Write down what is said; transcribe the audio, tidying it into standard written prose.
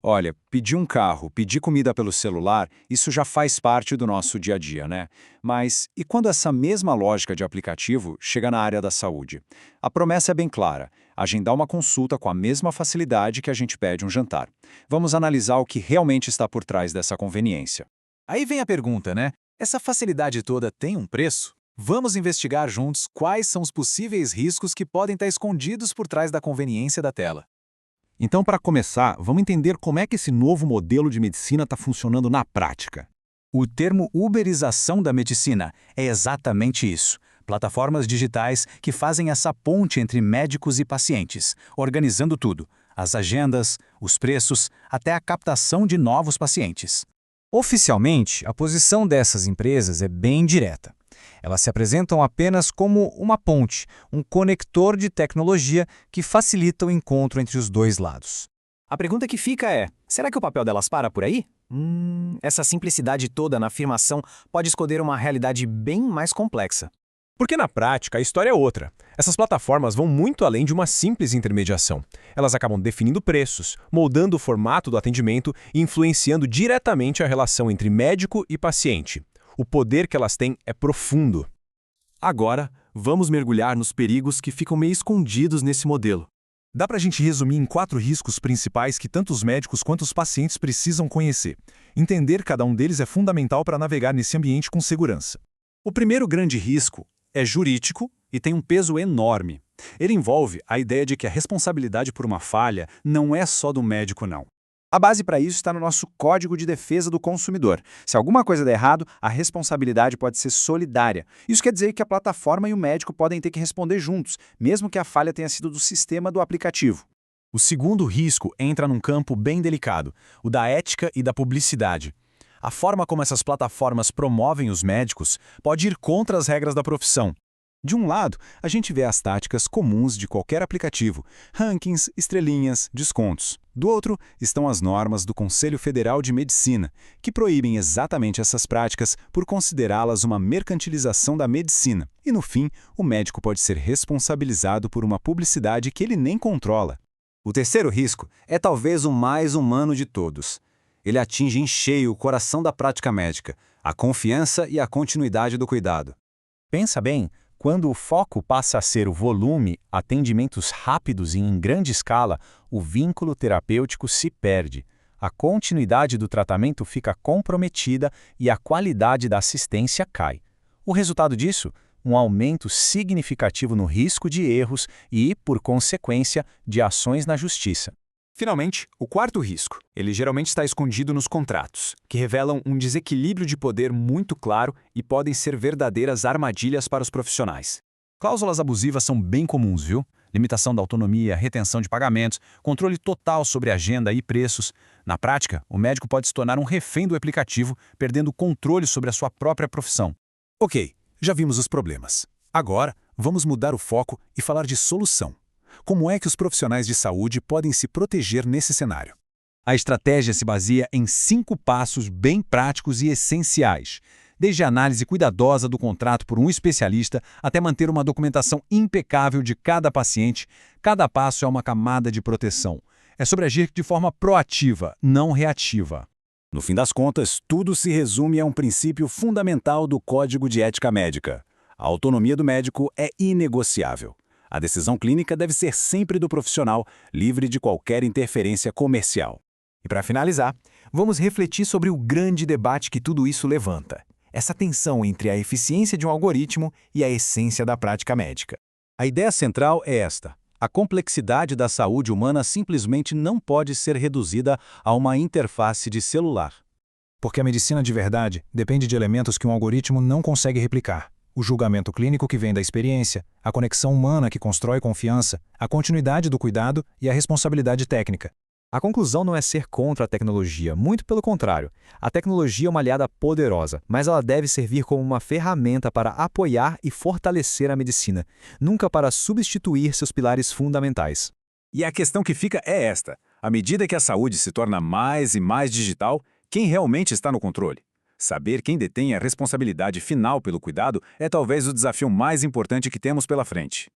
Olha, pedir um carro, pedir comida pelo celular, isso já faz parte do nosso dia a dia, né? Mas e quando essa mesma lógica de aplicativo chega na área da saúde? A promessa é bem clara: agendar uma consulta com a mesma facilidade que a gente pede um jantar. Vamos analisar o que realmente está por trás dessa conveniência. Aí vem a pergunta, né? Essa facilidade toda tem um preço? Vamos investigar juntos quais são os possíveis riscos que podem estar escondidos por trás da conveniência da tela. Então, para começar, vamos entender como é que esse novo modelo de medicina está funcionando na prática. O termo uberização da medicina é exatamente isso. Plataformas digitais que fazem essa ponte entre médicos e pacientes, organizando tudo: as agendas, os preços, até a captação de novos pacientes. Oficialmente, a posição dessas empresas é bem direta. Elas se apresentam apenas como uma ponte, um conector de tecnologia que facilita o encontro entre os dois lados. A pergunta que fica é: será que o papel delas para por aí? Essa simplicidade toda na afirmação pode esconder uma realidade bem mais complexa. Porque na prática a história é outra. Essas plataformas vão muito além de uma simples intermediação. Elas acabam definindo preços, moldando o formato do atendimento e influenciando diretamente a relação entre médico e paciente. O poder que elas têm é profundo. Agora, vamos mergulhar nos perigos que ficam meio escondidos nesse modelo. Dá para a gente resumir em 4 riscos principais que tanto os médicos quanto os pacientes precisam conhecer. Entender cada um deles é fundamental para navegar nesse ambiente com segurança. O primeiro grande risco é jurídico e tem um peso enorme. Ele envolve a ideia de que a responsabilidade por uma falha não é só do médico, não. A base para isso está no nosso Código de Defesa do Consumidor. Se alguma coisa der errado, a responsabilidade pode ser solidária. Isso quer dizer que a plataforma e o médico podem ter que responder juntos, mesmo que a falha tenha sido do sistema do aplicativo. O segundo risco entra num campo bem delicado, o da ética e da publicidade. A forma como essas plataformas promovem os médicos pode ir contra as regras da profissão. De um lado, a gente vê as táticas comuns de qualquer aplicativo: rankings, estrelinhas, descontos. Do outro, estão as normas do Conselho Federal de Medicina, que proíbem exatamente essas práticas por considerá-las uma mercantilização da medicina. E no fim, o médico pode ser responsabilizado por uma publicidade que ele nem controla. O terceiro risco é talvez o mais humano de todos. Ele atinge em cheio o coração da prática médica, a confiança e a continuidade do cuidado. Pensa bem, quando o foco passa a ser o volume, atendimentos rápidos e em grande escala, o vínculo terapêutico se perde. A continuidade do tratamento fica comprometida e a qualidade da assistência cai. O resultado disso? Um aumento significativo no risco de erros e, por consequência, de ações na justiça. Finalmente, o quarto risco. Ele geralmente está escondido nos contratos, que revelam um desequilíbrio de poder muito claro e podem ser verdadeiras armadilhas para os profissionais. Cláusulas abusivas são bem comuns, viu? Limitação da autonomia, retenção de pagamentos, controle total sobre agenda e preços. Na prática, o médico pode se tornar um refém do aplicativo, perdendo o controle sobre a sua própria profissão. Ok, já vimos os problemas. Agora, vamos mudar o foco e falar de solução. Como é que os profissionais de saúde podem se proteger nesse cenário? A estratégia se baseia em 5 passos bem práticos e essenciais, desde a análise cuidadosa do contrato por um especialista até manter uma documentação impecável de cada paciente. Cada passo é uma camada de proteção. É sobre agir de forma proativa, não reativa. No fim das contas, tudo se resume a um princípio fundamental do Código de Ética Médica. A autonomia do médico é inegociável. A decisão clínica deve ser sempre do profissional, livre de qualquer interferência comercial. E para finalizar, vamos refletir sobre o grande debate que tudo isso levanta: essa tensão entre a eficiência de um algoritmo e a essência da prática médica. A ideia central é esta: a complexidade da saúde humana simplesmente não pode ser reduzida a uma interface de celular. Porque a medicina de verdade depende de elementos que um algoritmo não consegue replicar. O julgamento clínico que vem da experiência, a conexão humana que constrói confiança, a continuidade do cuidado e a responsabilidade técnica. A conclusão não é ser contra a tecnologia, muito pelo contrário. A tecnologia é uma aliada poderosa, mas ela deve servir como uma ferramenta para apoiar e fortalecer a medicina, nunca para substituir seus pilares fundamentais. E a questão que fica é esta: à medida que a saúde se torna mais e mais digital, quem realmente está no controle? Saber quem detém a responsabilidade final pelo cuidado é talvez o desafio mais importante que temos pela frente.